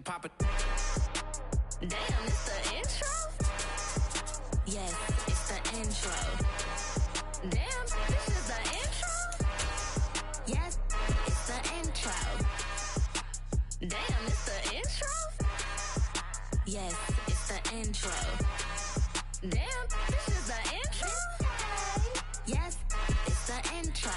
pop it. Damn, it's the intro? Yes, it's the intro. Damn, this is the intro? Yes, it's the intro. Damn, it's the intro? Yes, it's the intro. Damn, this is the intro? Yes, it's the intro.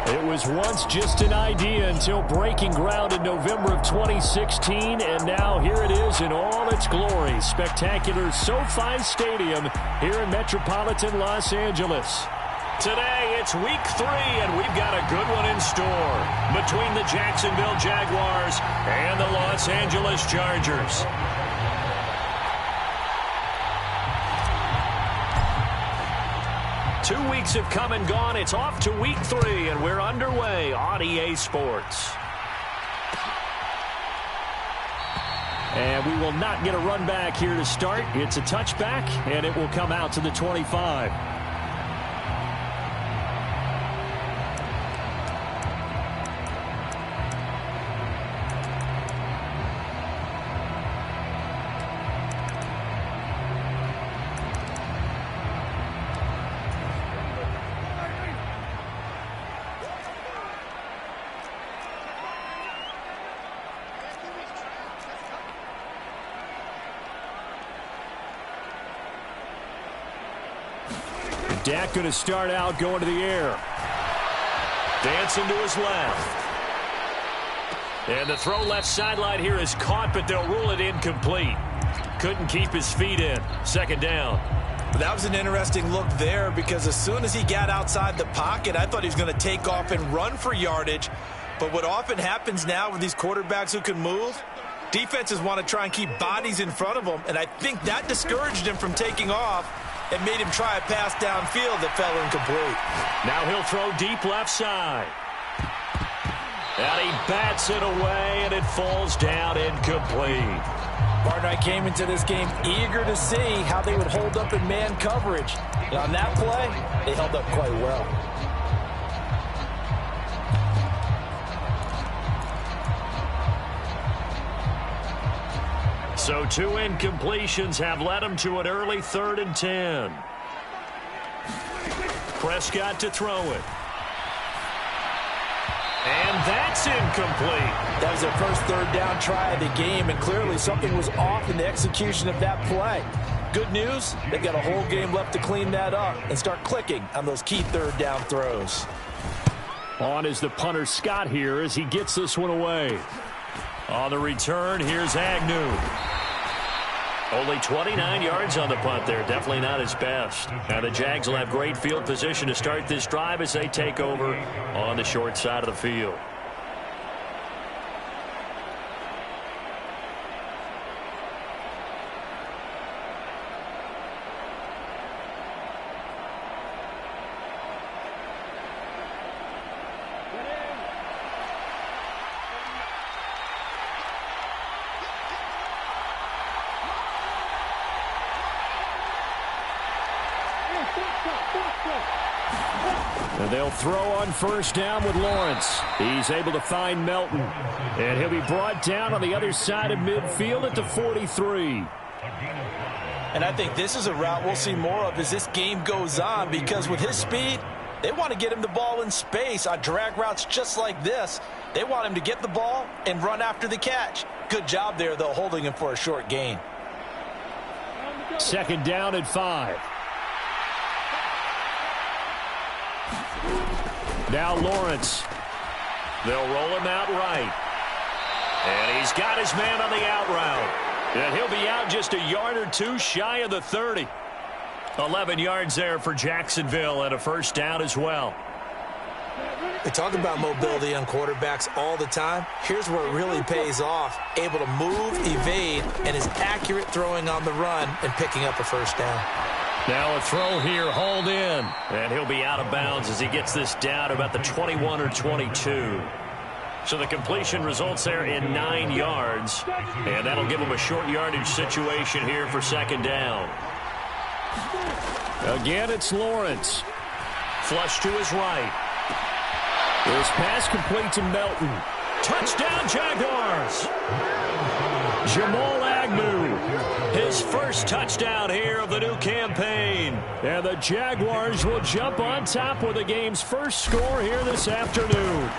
It was once just an idea until breaking ground in November of 2016, and now here it is in all its glory. Spectacular SoFi Stadium here in metropolitan Los Angeles. Today, it's week 3, and we've got a good one in store between the Jacksonville Jaguars and the Los Angeles Chargers. Two weeks have come and gone. It's off to week 3, and we're underway on EA Sports. And we will not get a run back here to start. It's a touchback, and it will come out to the 25. Dak going to start out going to the air. Dancing to his left. And the throw left sideline here is caught, but they'll rule it incomplete. Couldn't keep his feet in. Second down. That was an interesting look there because as soon as he got outside the pocket, I thought he was going to take off and run for yardage. But what often happens now with these quarterbacks who can move, defenses want to try and keep bodies in front of them, and I think that discouraged him from taking off and made him try a pass downfield that fell incomplete. Now he'll throw deep left side. And he bats it away, and it falls down incomplete. Partner, I came into this game eager to see how they would hold up in man coverage. And on that play, they held up quite well. So 2 incompletions have led him to an early 3rd and 10. Prescott to throw it. And that's incomplete. That was their first 3rd down try of the game, and clearly something was off in the execution of that play. Good news, they've got a whole game left to clean that up and start clicking on those key 3rd down throws. On is the punter Scott here as he gets this one away. On the return, here's Agnew. Only 29 yards on the punt there. Definitely not his best. Now the Jags will have great field position to start this drive as they take over on the short side of the field. And they'll throw on first down with Lawrence. He's able to find Melton. And he'll be brought down on the other side of midfield at the 43. And I think this is a route we'll see more of as this game goes on, because with his speed, they want to get him the ball in space on drag routes just like this. They want him to get the ball and run after the catch. Good job there, though, holding him for a short gain. Second down at 5. Now Lawrence. They'll roll him out right. And he's got his man on the out route. And he'll be out just a yard or two shy of the 30. 11 yards there for Jacksonville and a first down as well. We talk about mobility on quarterbacks all the time. Here's where it really pays off. Able to move, evade, and is accurate throwing on the run and picking up a first down. Now a throw here, hauled in. And he'll be out of bounds as he gets this down about the 21 or 22. So the completion results there in 9 yards. And that'll give him a short yardage situation here for second down. Again, it's Lawrence. Flush to his right. This pass complete to Melton. Touchdown, Jaguars. Jamal Agnew, his first touchdown here of the new campaign. And the Jaguars will jump on top with the game's first score here this afternoon.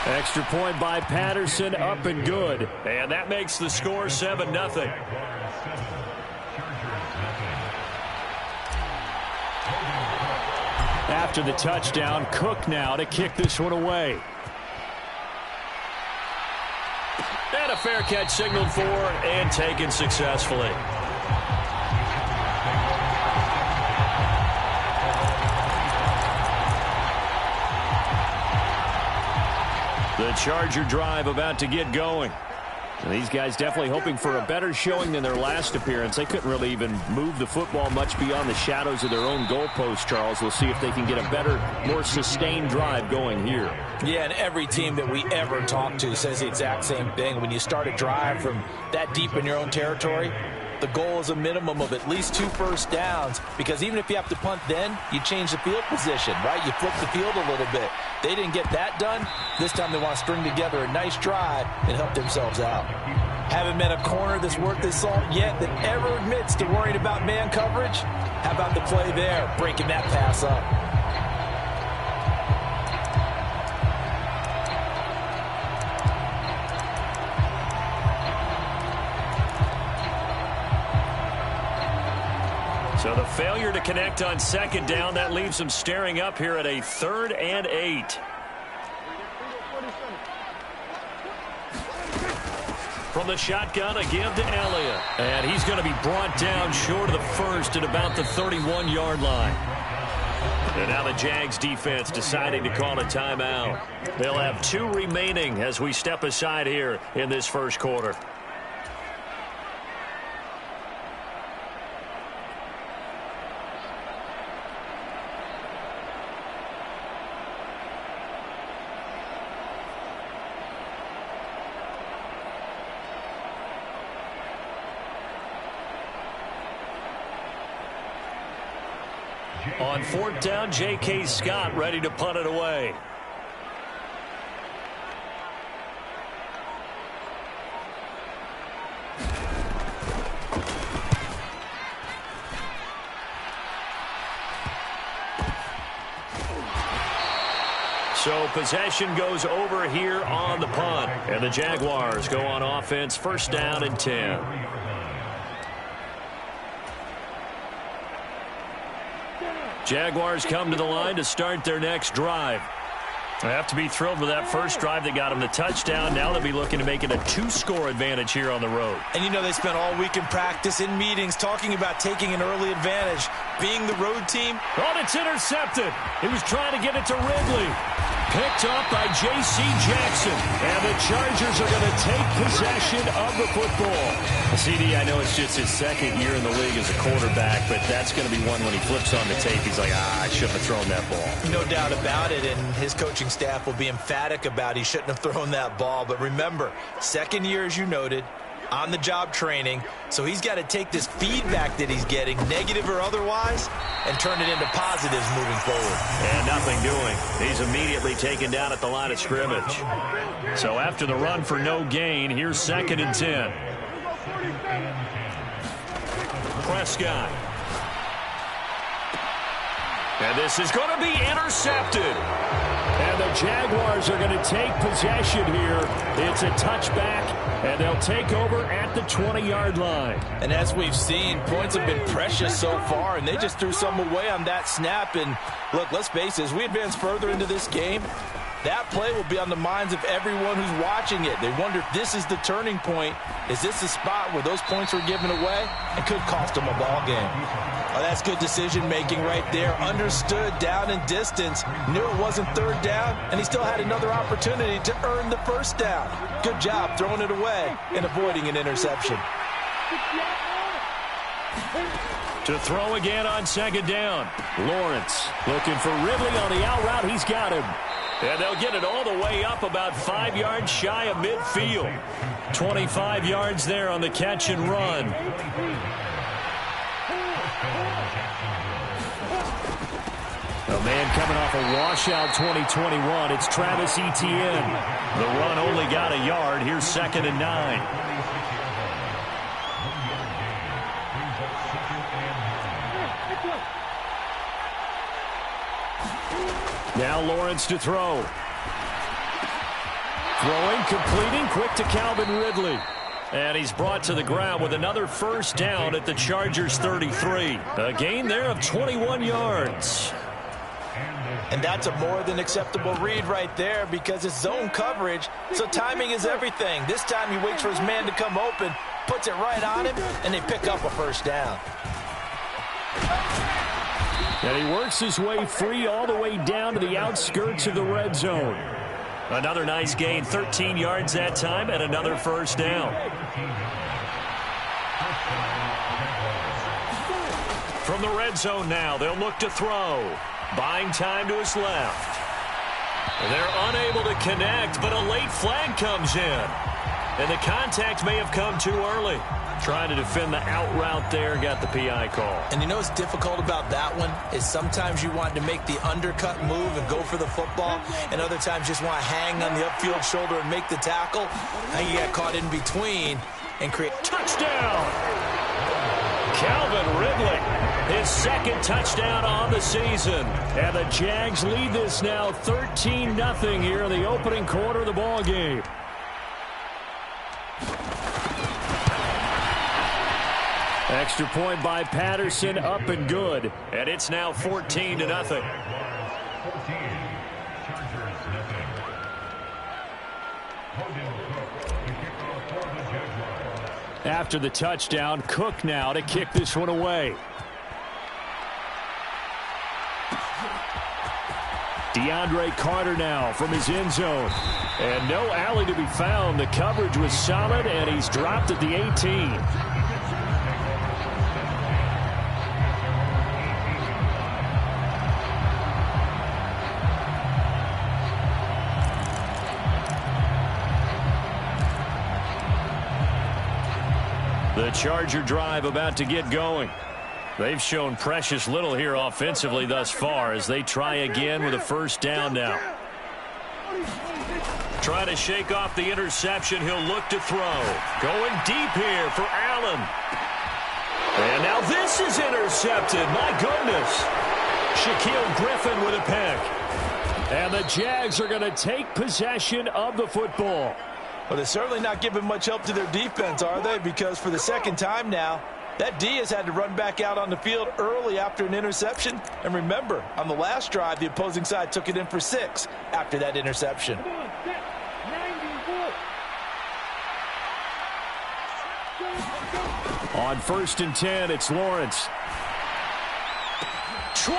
Extra point by Patterson, up and good. And that makes the score 7-0. After the touchdown, Cook now to kick this one away. And a fair catch signaled for and taken successfully. The Charger drive about to get going. And these guys definitely hoping for a better showing than their last appearance. They couldn't really even move the football much beyond the shadows of their own goalpost, Charles. We'll see if they can get a better, more sustained drive going here. Yeah, and every team that we ever talk to says the exact same thing. When you start a drive from that deep in your own territory, the goal is a minimum of at least 2 first downs, because even if you have to punt then, you change the field position, right? You flip the field a little bit. They didn't get that done. This time they want to string together a nice drive and help themselves out. Haven't met a corner that's worth his salt yet that ever admits to worrying about man coverage. How about the play there, breaking that pass up? So the failure to connect on second down, that leaves them staring up here at a 3rd and 8. From the shotgun, a give to Elliott. And he's going to be brought down short of the first at about the 31-yard line. And now the Jags defense deciding to call a timeout. They'll have 2 remaining as we step aside here in this first quarter. On 4th down, J.K. Scott ready to punt it away. So possession goes over here on the punt. And the Jaguars go on offense, 1st down and 10. Jaguars come to the line to start their next drive. They have to be thrilled with that first drive that got them the touchdown. Now they'll be looking to make it a 2-score advantage here on the road. And you know they spent all week in practice, in meetings, talking about taking an early advantage. Being the road team. Oh, it's intercepted. He was trying to get it to Ridley. Picked up by J.C. Jackson. And the Chargers are going to take possession of the football. CD, I know it's just his 2nd year in the league as a quarterback, but that's going to be one when he flips on the tape, he's like, I shouldn't have thrown that ball. No doubt about it, and his coaching staff will be emphatic about he shouldn't have thrown that ball. But remember, 2nd year, as you noted, on-the-job training, so he's got to take this feedback that he's getting, negative or otherwise, and turn it into positives moving forward. And nothing doing. He's immediately taken down at the line of scrimmage. So after the run for no gain, here's 2nd and 10. Prescott. And this is going to be intercepted. And the Jaguars are going to take possession here. It's a touchback, and they'll take over at the 20-yard line. And as we've seen, points have been precious so far, and they just threw some away on that snap. And look, let's face it, as we advance further into this game, That play will be on the minds of everyone who's watching it. They wonder if this is the turning point. Is this the spot where those points were given away? It could cost them a ball game. Oh, that's good decision-making right there. Understood down and distance. Knew it wasn't third down, and he still had another opportunity to earn the first down. Good job throwing it away and avoiding an interception. To throw again on second down. Lawrence looking for Ridley on the out route. He's got him. And they'll get it all the way up about 5 yards shy of midfield. 25 yards there on the catch and run. A man coming off a washout 2021. It's Travis Etienne. The run only got a yard. Here's 2nd and 9. Now Lawrence to throw. Throwing, completing, quick to Calvin Ridley. And he's brought to the ground with another first down at the Chargers' 33. A gain there of 21 yards. And that's a more than acceptable read right there because it's zone coverage, so timing is everything. This time he waits for his man to come open, puts it right on him, and they pick up a first down. And he works his way free all the way down to the outskirts of the red zone. Another nice gain, 13 yards that time, and another first down. From the red zone now, they'll look to throw. Buying time to his left. They're unable to connect, but a late flag comes in. And the contact may have come too early. Trying to defend the out route there, got the PI call. And you know what's difficult about that one is sometimes you want to make the undercut move and go for the football, and other times just want to hang on the upfield shoulder and make the tackle. And you get caught in between and create touchdown. Calvin Ridley, his 2nd touchdown on the season. And the Jags lead this now 13-0 here in the opening quarter of the ball game. Extra point by Patterson, up and good. And it's now 14-0. After the touchdown, Cook now to kick this one away. DeAndre Carter now from his end zone. And no alley to be found. The coverage was solid, and he's dropped at the 18. The Charger drive about to get going. They've shown precious little here offensively thus far as they try again with a first down now. Trying to shake off the interception. He'll look to throw. Going deep here for Allen. And now this is intercepted. My goodness. Shaquille Griffin with a pick. And the Jags are going to take possession of the football. Well, they're certainly not giving much help to their defense, are they? Because for the 2nd time now, that D has had to run back out on the field early after an interception. And remember, on the last drive, the opposing side took it in for 6 after that interception. On 1st and 10, it's Lawrence. 20!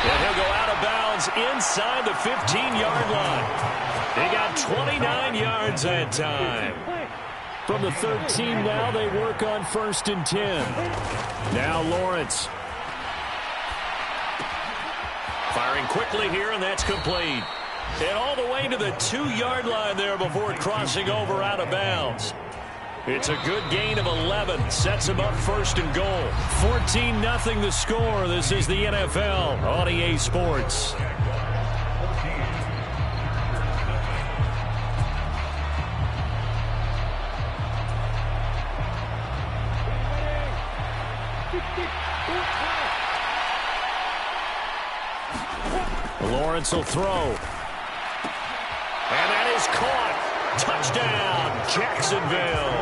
And he'll go out of bounds inside the 15-yard line. They got 29 yards that time. From the 13 now, they work on 1st and 10. Now Lawrence. Firing quickly here, and that's complete. And all the way to the 2-yard line there before crossing over out of bounds. It's a good gain of 11. Sets him up 1st and goal. 14-0 the score. This is the NFL on EA Sports. Lawrence will throw. And that is caught. Touchdown, Jacksonville.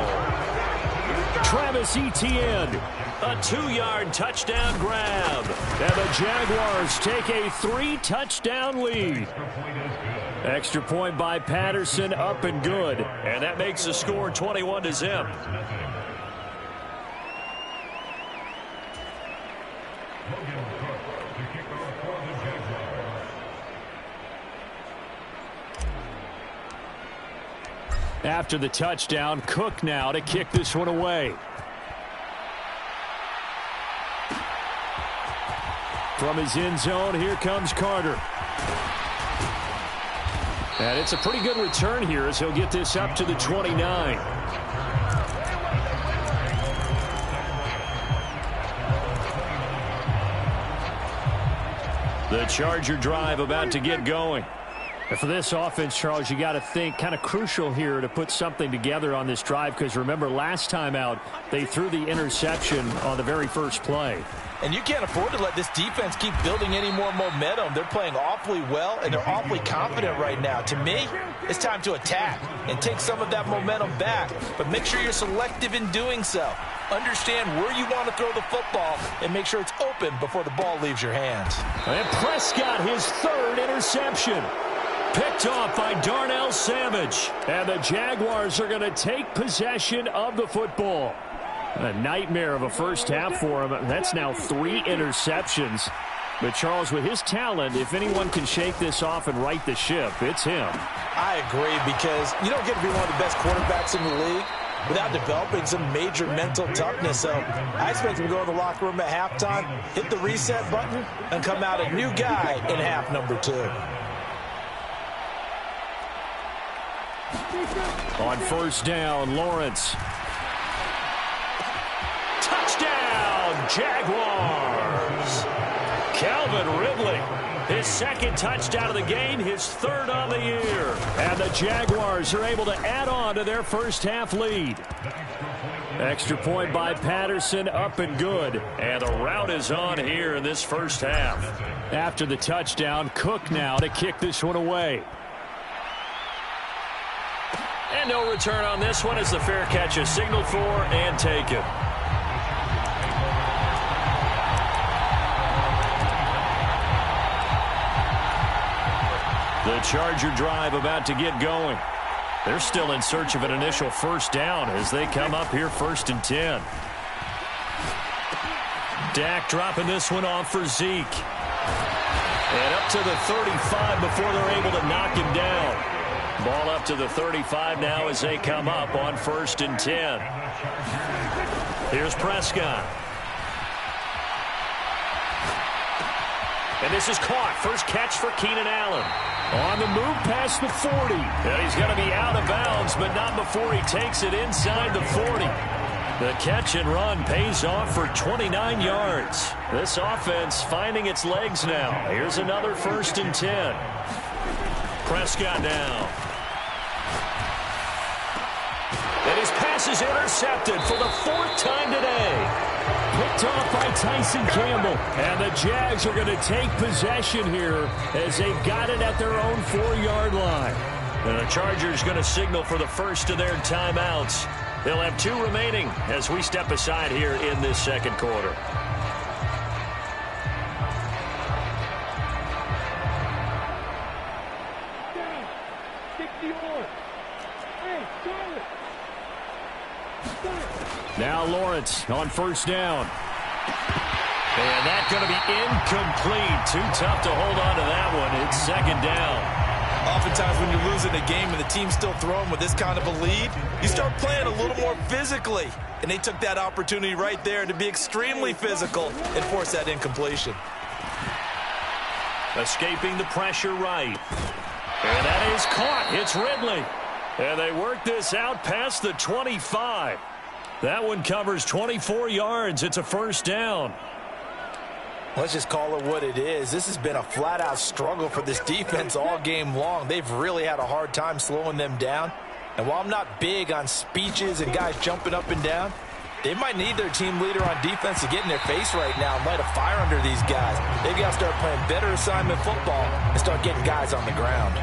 Travis Etienne, a 2-yard touchdown grab. And the Jaguars take a 3-touchdown lead. Extra point by Patterson, up and good. And that makes the score 21-0. After the touchdown, Cook now to kick this one away. From his end zone, here comes Carter. And it's a pretty good return here as he'll get this up to the 29. The Charger drive about to get going. And for this offense, Charles, you got to think kind of crucial here to put something together on this drive, because remember last time out they threw the interception on the very first play. And you can't afford to let this defense keep building any more momentum. They're playing awfully well, and they're awfully confident right now. To me, it's time to attack and take some of that momentum back. But make sure you're selective in doing so. Understand where you want to throw the football and make sure it's open before the ball leaves your hands. And Prescott, his third interception. Picked off by Darnell Savage. And the Jaguars are going to take possession of the football. A nightmare of a first half for him. That's now 3 interceptions. But, Charles, with his talent, if anyone can shake this off and right the ship, it's him. I agree, because you don't get to be one of the best quarterbacks in the league without developing some major mental toughness. So I expect him to go to the locker room at halftime, hit the reset button, and come out a new guy in half number 2. On first down, Lawrence. Touchdown, Jaguars! Calvin Ridley, his second touchdown of the game, his third on the year. And the Jaguars are able to add on to their first half lead. Extra point by Patterson, up and good. And the route is on here in this first half. After the touchdown, Cook now to kick this one away. And no return on this one as the fair catch is signaled for and taken. The Charger drive about to get going. They're still in search of an initial first down as they come up here 1st and 10. Dak dropping this one off for Zeke. And up to the 35 before they're able to knock him down. Ball up to the 35 now as they come up on 1st and 10. Here's Prescott. And this is caught. First catch for Keenan Allen. On the move past the 40. And he's going to be out of bounds, but not before he takes it inside the 40. The catch and run pays off for 29 yards. This offense finding its legs now. Here's another 1st and 10. Prescott now. And his pass is intercepted for the 4th time today. Picked off by Tyson Campbell. And the Jags are going to take possession here as they've got it at their own 4-yard line. And the Chargers going to signal for the first of their timeouts. They'll have 2 remaining as we step aside here in this second quarter. Now Lawrence on first down. And that's going to be incomplete. Too tough to hold on to that one. It's 2nd down. Oftentimes when you're losing a game and the team's still throwing with this kind of a lead, you start playing a little more physically. And they took that opportunity right there to be extremely physical and force that incompletion. Escaping the pressure right. And that is caught. It's Ridley. And they work this out past the 25. That one covers 24 yards. It's a 1st down. Let's just call it what it is. This has been a flat-out struggle for this defense all game long. They've really had a hard time slowing them down. And while I'm not big on speeches and guys jumping up and down, they might need their team leader on defense to get in their face right now and light a fire under these guys. They've got to start playing better assignment football and start getting guys on the ground.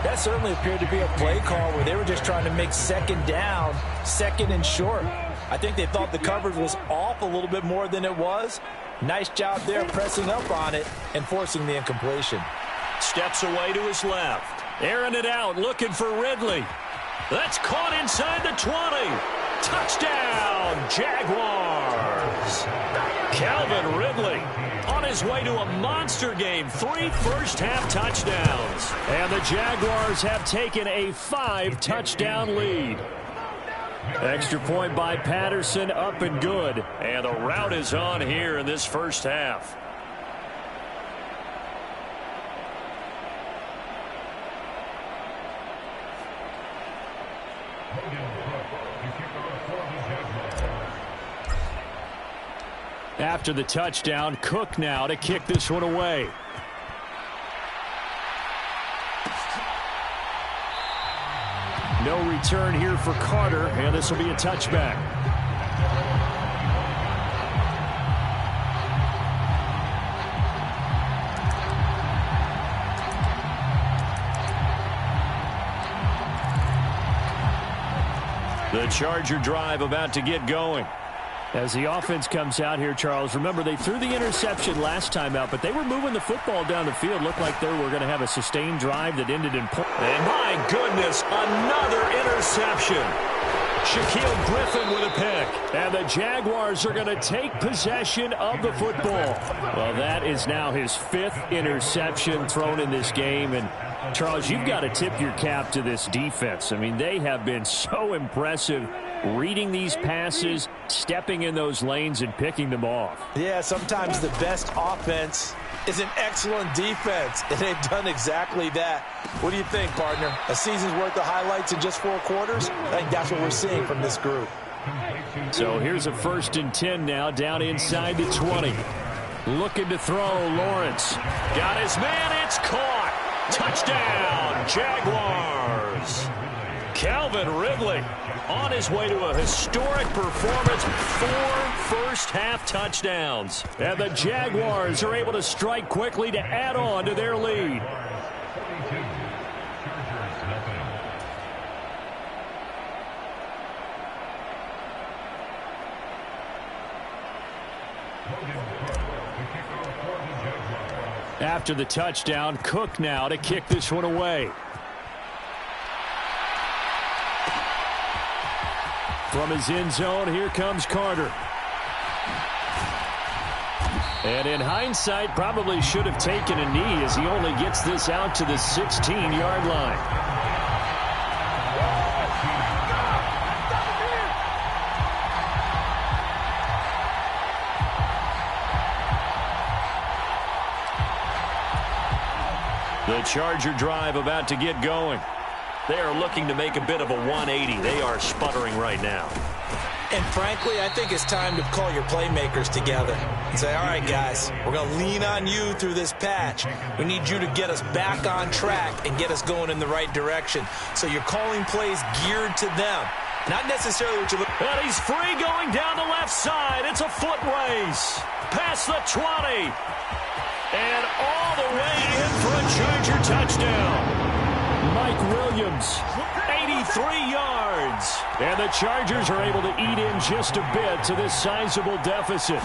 That certainly appeared to be a play call where they were just trying to make 2nd down, 2nd and short. I think they thought the coverage was off a little bit more than it was. Nice job there pressing up on it and forcing the incompletion. Steps away to his left. Airing it out, looking for Ridley. That's caught inside the 20. Touchdown, Jaguars. Calvin Ridley on his way to a monster game. 3 first-half touchdowns. And the Jaguars have taken a 5-touchdown lead. Extra point by Patterson, up and good. And the route is on here in this first half. After the touchdown, Cook now to kick this one away. No return here for Carter, and this will be a touchback. The Charger drive about to get going. As the offense comes out here, Charles, remember they threw the interception last time out, but they were moving the football down the field. Looked like they were going to have a sustained drive that ended in point. And my goodness, another interception. Shaquille Griffin with a pick. And the Jaguars are going to take possession of the football. Well, that is now his 5th interception thrown in this game. And Charles, you've got to tip your cap to this defense. I mean, they have been so impressive reading these passes, stepping in those lanes, and picking them off. Yeah, sometimes the best offense is an excellent defense, and they've done exactly that. What do you think, partner? A season's worth of highlights in just 4 quarters? I think that's what we're seeing from this group. So here's a 1st and 10 now, down inside the 20. Looking to throw, Lawrence. Got his man, it's caught. Touchdown, Jaguars. Calvin Ridley on his way to a historic performance. 4 first-half touchdowns. And the Jaguars are able to strike quickly to add on to their lead. After the touchdown, Cook now to kick this one away. From his end zone, here comes Carter. And in hindsight, probably should have taken a knee as he only gets this out to the 16-yard line. The Charger drive about to get going. They are looking to make a bit of a 180. They are sputtering right now. And frankly, I think it's time to call your playmakers together and say, all right, guys, we're going to lean on you through this patch. We need you to get us back on track and get us going in the right direction. So you're calling plays geared to them, not necessarily what you look. And he's free going down the left side. It's a foot race. Past the 20. And all the way in for a Charger touchdown. Mike Williams, 83 yards. And the Chargers are able to eat in just a bit to this sizable deficit.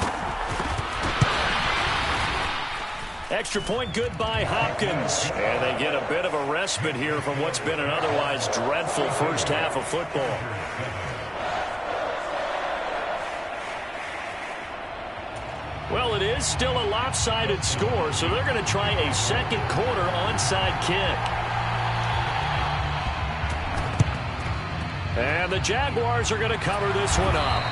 Extra point good by Hopkins. And they get a bit of a respite here from what's been an otherwise dreadful first half of football. Well, it is still a lopsided score, so they're going to try a second quarter onside kick. And the Jaguars are going to cover this one up.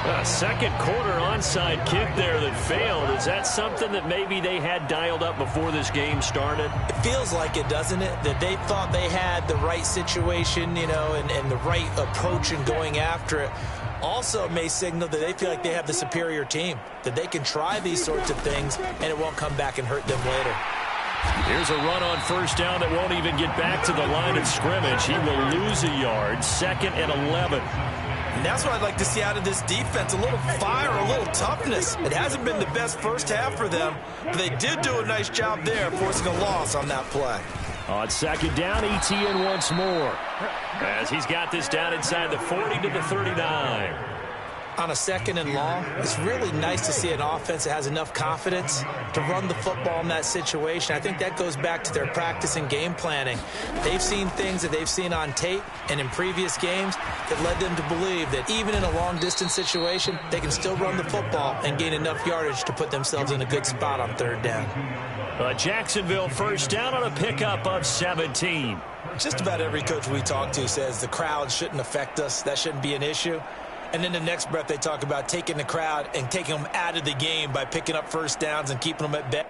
A second quarter onside kick there that failed. Is that something that maybe they had dialed up before this game started? It feels like it, doesn't it? That they thought they had the right situation, you know, and the right approach in going after it. Also may signal that they feel like they have the superior team, that they can try these sorts of things and it won't come back and hurt them later. Here's a run on first down that won't even get back to the line of scrimmage. He will lose a yard. 2nd and 11. And that's what I'd like to see out of this defense, a little fire, a little toughness. It hasn't been the best first half for them, but they did do a nice job there forcing a loss on that play. On 2nd down, ETN once more. As he's got this down inside the 40 to the 39. on a 2nd and long, it's really nice to see an offense that has enough confidence to run the football in that situation. I think that goes back to their practice and game planning. They've seen things that they've seen on tape and in previous games that led them to believe that even in a long-distance situation, they can still run the football and gain enough yardage to put themselves in a good spot on 3rd down. Jacksonville first down on a pickup of 17. Just about every coach we talk to says the crowd shouldn't affect us. That shouldn't be an issue. And then the next breath they talk about taking the crowd and taking them out of the game by picking up first downs and keeping them at bay.